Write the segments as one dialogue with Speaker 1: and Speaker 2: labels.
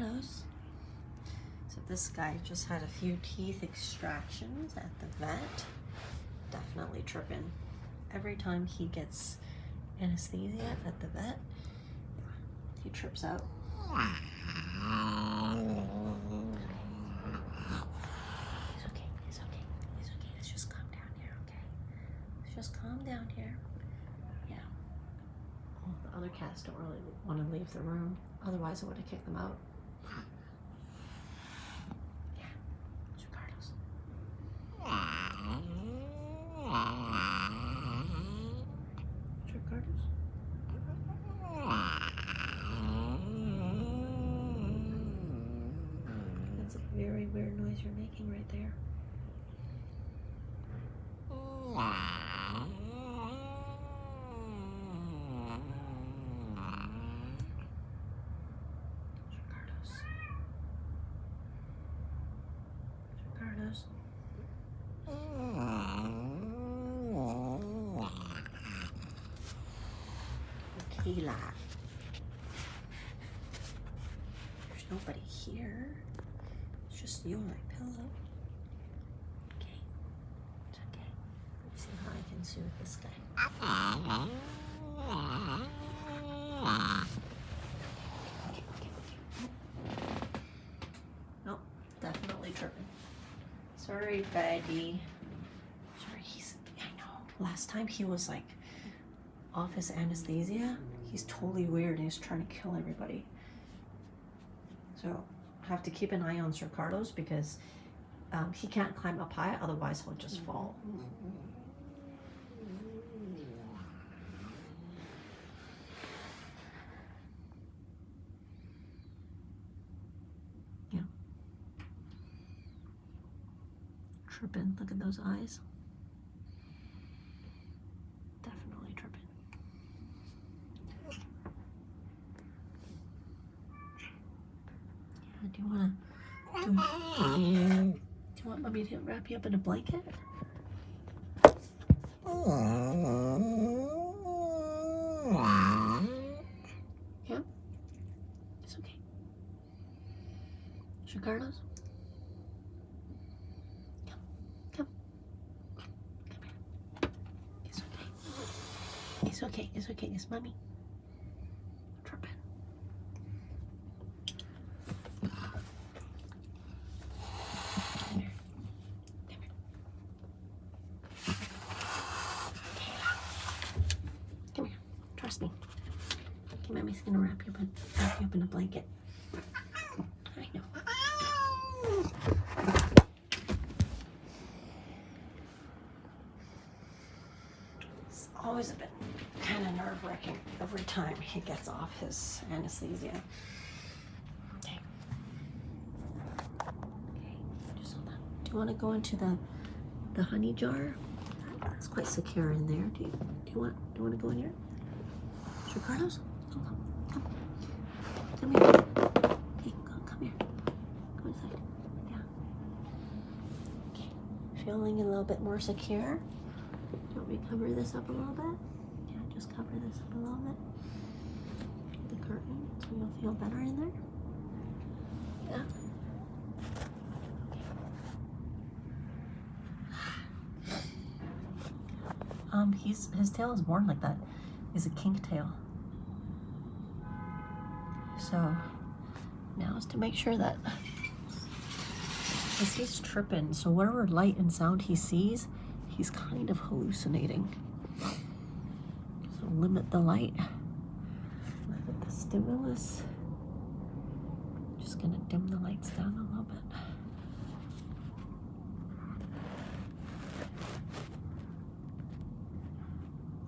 Speaker 1: Carlos. So this guy just had a few teeth extractions at the vet. Definitely tripping. Every time he gets anesthesia at the vet, he trips out. He's okay, he's okay, he's okay. Let's just calm down here, okay? Let's just calm down here. Yeah. Oh, the other cats don't really want to leave the room. Otherwise I would have kicked them out. Yeah. Sure, Carlos. Sure, Carlos. That's a very weird noise you're making right there. Carlos. Tequila. There's nobody here. It's just you and my pillow. Okay. It's okay. Let's see how I can soothe this guy. No, definitely tripping. Sorry, buddy. Sorry, I know. Last time he was like off his anesthesia, he's totally weird and he's trying to kill everybody. So I have to keep an eye on Sir Carlos because he can't climb up high, otherwise he'll just fall. Yeah. Tripping, look at those eyes. Definitely tripping. Yeah, do you want mommy to wrap you up in a blanket? Yeah? It's okay. Sure, Carlos? Come here. It's okay. It's okay. It's okay. It's mommy. Tripping. Come here. Come here. Come here. Trust me. Okay, mommy's gonna wrap you up in a blanket. I know. It's always a bit kind of nerve-wracking every time he gets off his anesthesia. Okay. Okay, just hold on. Do you want to go into the honey jar? It's quite secure in there. Do you want to go in here? Sure, Carlos? Come here. Okay, come here. Go inside. Yeah. Okay. Feeling a little bit more secure? Don't we cover this up a little bit? Yeah, just cover this up a little bit. The curtain, so you'll feel better in there. Yeah. His tail is born like that. He's a kink tail. So now is to make sure that because he's tripping, so whatever light and sound he sees, he's kind of hallucinating. So limit the light. Limit the stimulus. Just gonna dim the lights down a little bit.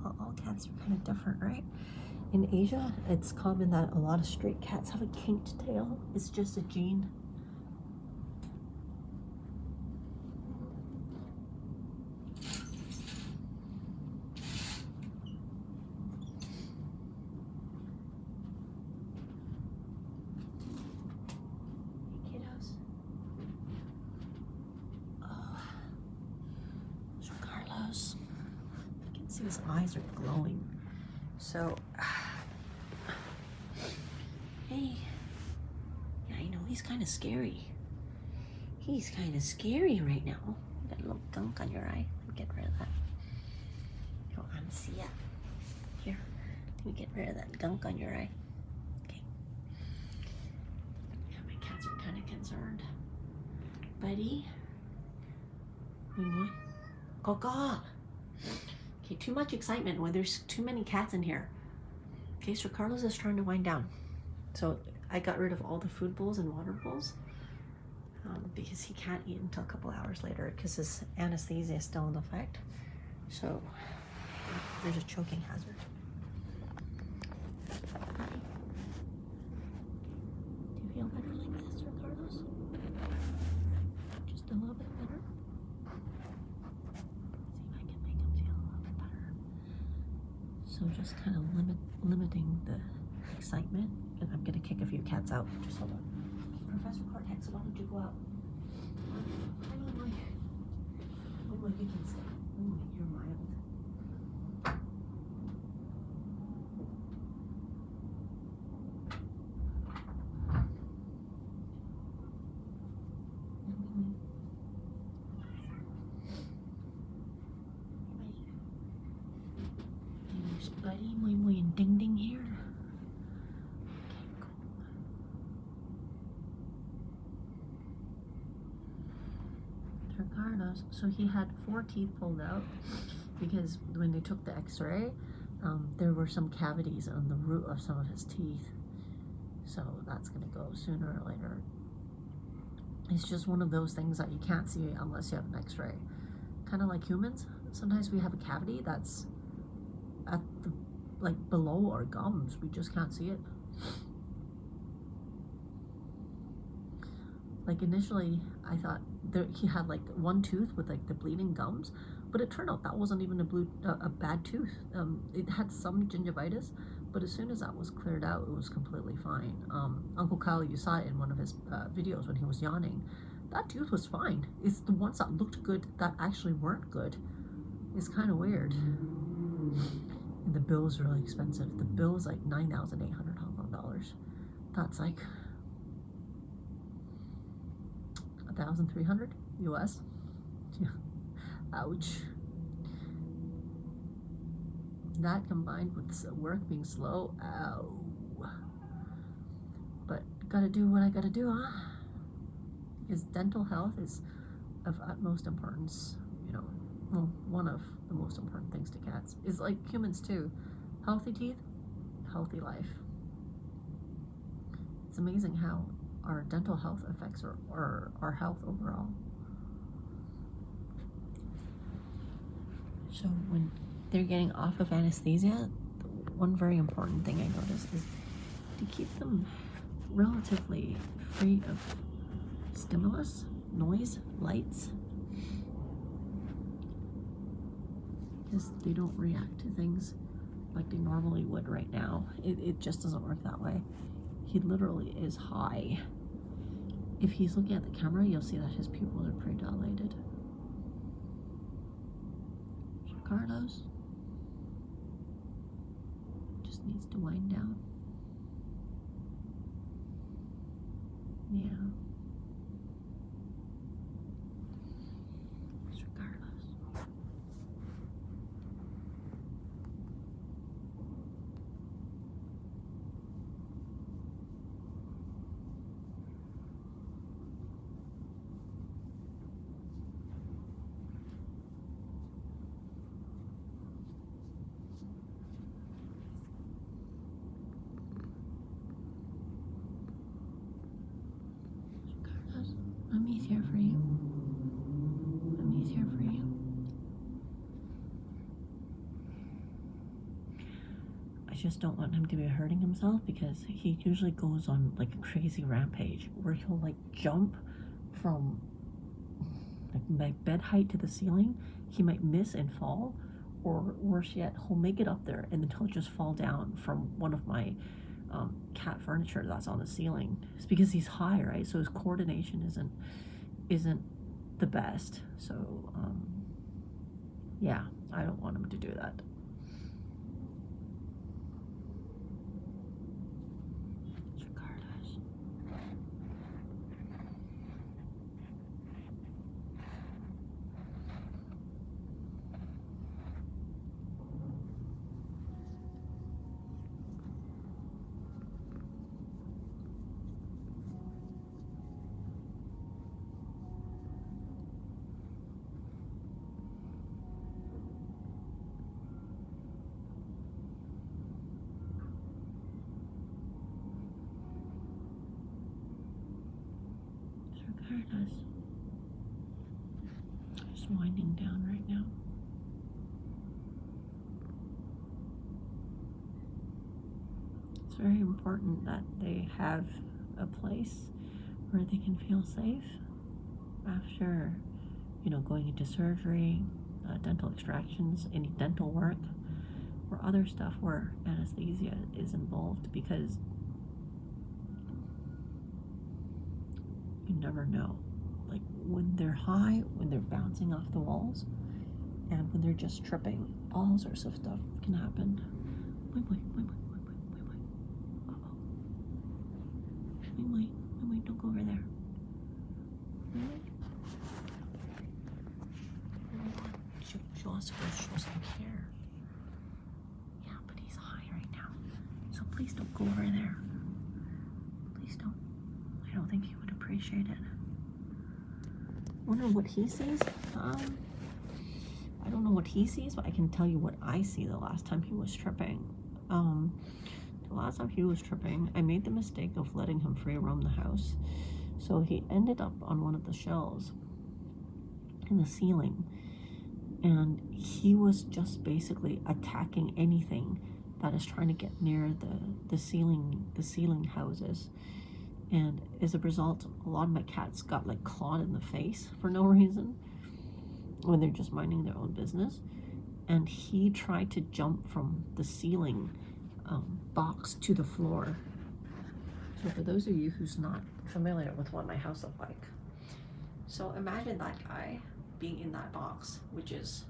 Speaker 1: Well, all cats are kind of different, right? In Asia, it's common that a lot of stray cats have a kinked tail. It's just a gene. His eyes are glowing. So, hey, Yeah, I know, he's kind of scary. He's kind of scary right now. Got a little gunk on your eye. Get rid of that. Oh, anesthesia. Here, let me get rid of that gunk on your eye. Okay. Yeah, my cats are kind of concerned. Buddy. Gaga. Okay, too much excitement when there's too many cats in here. Okay, so Carlos is trying to wind down. So I got rid of all the food bowls and water bowls because he can't eat until a couple hours later because his anesthesia is still in effect. So there's a choking hazard. Do you feel better like this, Carlos? Just a little bit better? See if I can make him feel a little bit better. So just kind of limiting the excitement, and I'm gonna kick a few cats out. Just hold on. Professor Cortex, why don't you go out? Oh, you can stay. Oh, you're mild. There's Buddy, Moi, and Ding Ding here. Carlos, so he had 4 teeth pulled out because when they took the x-ray, there were some cavities on the root of some of his teeth. So that's going to go sooner or later. It's just one of those things that you can't see unless you have an x-ray. Kind of like humans. Sometimes we have a cavity that's at the, like, below our gums. We just can't see it. Like initially, I thought he had like 1 tooth with like the bleeding gums, but it turned out that wasn't even a bad tooth. It had some gingivitis, but as soon as that was cleared out, it was completely fine. Uncle Kyle, you saw it in one of his videos when he was yawning. That tooth was fine. It's the ones that looked good that actually weren't good. It's kind of weird. And the bill is really expensive. The bill is like 9,800 Hong Kong dollars. That's like 1,300 US. Yeah. Ouch. That combined with work being slow, ow. But gotta do what I gotta do, huh? Because dental health is of utmost importance, you know. Well, one of the most important things to cats is like humans too. Healthy teeth, healthy life. It's amazing how our dental health affects our health overall. So when they're getting off of anesthesia, one very important thing I noticed is to keep them relatively free of stimulus, noise, lights, because they don't react to things like they normally would right now. It just doesn't work that way. He literally is high. If he's looking at the camera, you'll see that his pupils are pretty dilated. Carlos just needs to wind down. Yeah. Mommy's here for you. Mommy's here for you. I just don't want him to be hurting himself because he usually goes on like a crazy rampage where he'll like jump from like bed height to the ceiling. He might miss and fall, or worse yet, he'll make it up there and then he'll just fall down from one of my cat furniture that's on the ceiling. It's because he's high, right? So his coordination isn't the best. So yeah, I don't want him to do that. Carlos. Just winding down right now. It's very important that they have a place where they can feel safe after, going into surgery, dental extractions, any dental work, or other stuff where anesthesia is involved, because you never know. Like when they're high, when they're bouncing off the walls, and when they're just tripping, all sorts of stuff can happen. Wait, don't go over there. She wants to go show some care. Yeah, but he's high right now. So please don't go over there. Please don't. I don't think he would appreciate it. Wonder what he sees? I don't know what he sees, but I can tell you what I see the last time he was tripping. The last time he was tripping, I made the mistake of letting him free roam the house. So he ended up on one of the shelves in the ceiling, and he was just basically attacking anything that is trying to get near the ceiling houses. And as a result, a lot of my cats got like clawed in the face for no reason when they're just minding their own business. And he tried to jump from the ceiling box to the floor. So for those of you who's not familiar with what my house looked like, so imagine that guy being in that box, which is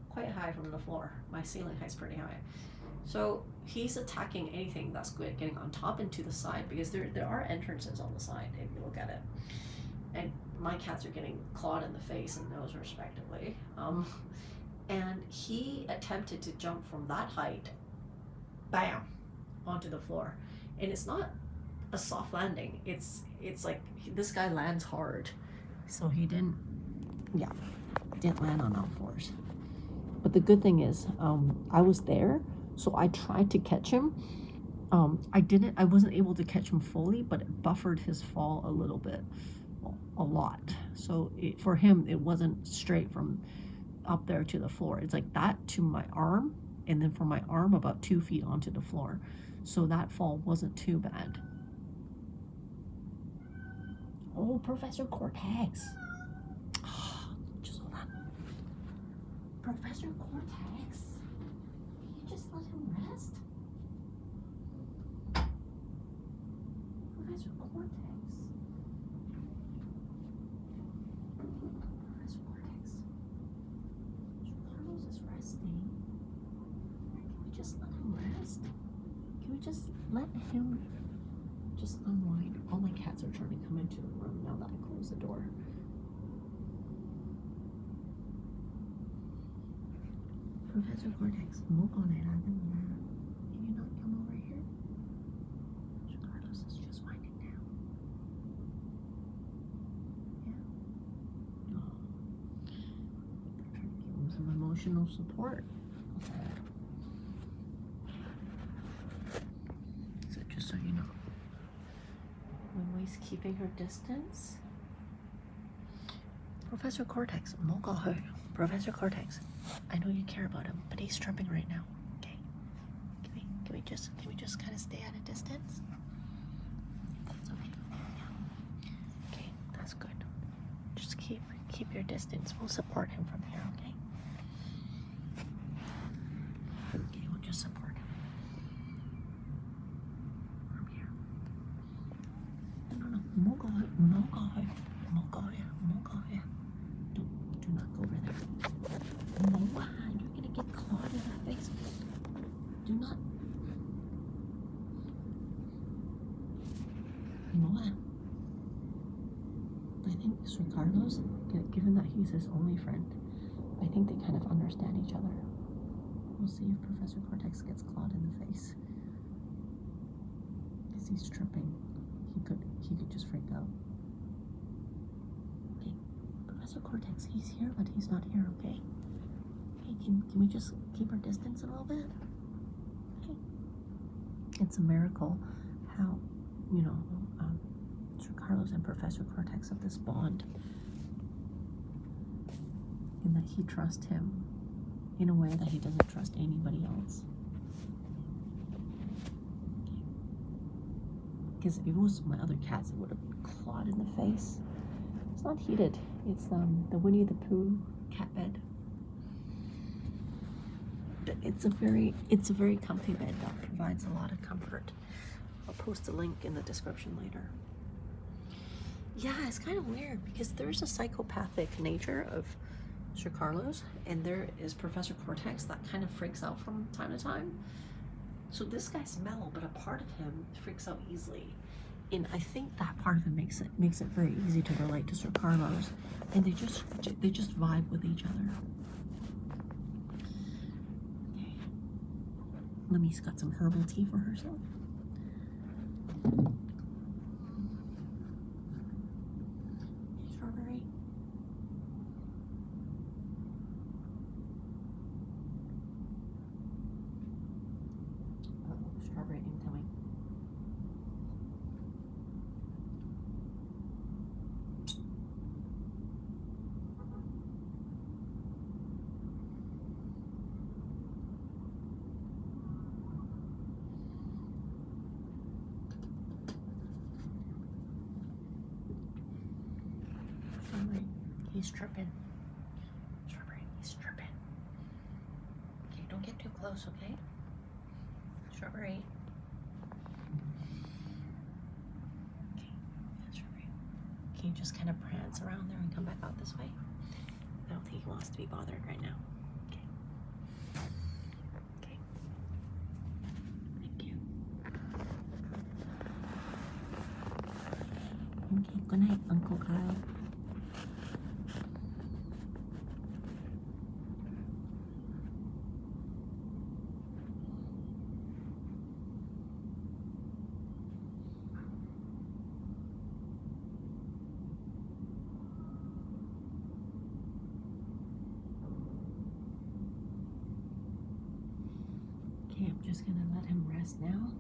Speaker 1: quite high from the floor. My ceiling height's pretty high. So he's attacking anything that's good, getting on top and to the side, because there are entrances on the side if you look at it. And my cats are getting clawed in the face and nose respectively. And he attempted to jump from that height, bam, onto the floor. And it's not a soft landing. It's like this guy lands hard. So he didn't land on all fours. But the good thing is, I was there, so I tried to catch him. I wasn't able to catch him fully, but it buffered his fall a little bit, a lot. So for him, it wasn't straight from up there to the floor. It's like that to my arm, and then from my arm about 2 feet onto the floor. So that fall wasn't too bad. Oh, Professor Cortex. Just hold on. Professor Cortex. Can you just let him rest? Professor Cortex. Professor Cortex. Carlos is resting. Can we just let him rest? Can we just let him just unwind? All my cats are trying to come into the room now that I close the door. Professor Cortex, can you not come over here? Carlos is just winding down. Yeah. Oh. They're trying to give him some emotional support. So just so you know, Winway's keeping her distance. Professor Cortex, Professor Cortex, I know you care about him, but he's tripping right now. Okay, can we just kind of stay at a distance? That's okay. Yeah. Okay, that's good. Just keep your distance. We'll support him from here. Okay. Okay, we'll just support him from here. No. Do not go over there. Moa, you're gonna get clawed in the face. Do not. Moa. I think Sir Carlos, given that he's his only friend, I think they kind of understand each other. We'll see if Professor Cortex gets clawed in the face. Because he's tripping. He could just freak out. Okay, Professor Cortex, he's here, but he's not here, okay? Okay, can we just keep our distance a little bit? Okay. It's a miracle how, Sir Carlos and Professor Cortex have this bond, and that he trusts him in a way that he doesn't trust anybody else. Because if it was my other cats, it would have clawed in the face. It's not heated. It's the Winnie the Pooh cat bed. But it's a very comfy bed that provides a lot of comfort. I'll post a link in the description later. Yeah, it's kind of weird because there's a psychopathic nature of Sir Carlos, and there is Professor Cortex that kind of freaks out from time to time. So this guy's mellow, but a part of him freaks out easily. And I think that part of him makes it very easy to relate to Sir Carlos. And they just vibe with each other. Okay. Lemmy's got some herbal tea for herself. Strawberry. Uh-oh, strawberry incoming. He's tripping. Strawberry, he's tripping. Okay, don't get too close, okay? Strawberry. Okay, yeah, Strawberry. Can you just kind of prance around there and come back out this way? I don't think he wants to be bothered right now. Okay. Okay. Thank you. Okay, good night, Uncle Kyle. Okay, I'm just gonna let him rest now.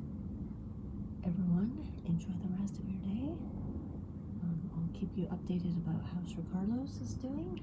Speaker 1: Everyone, enjoy the rest of your day. I'll keep you updated about how Sir Carlos is doing.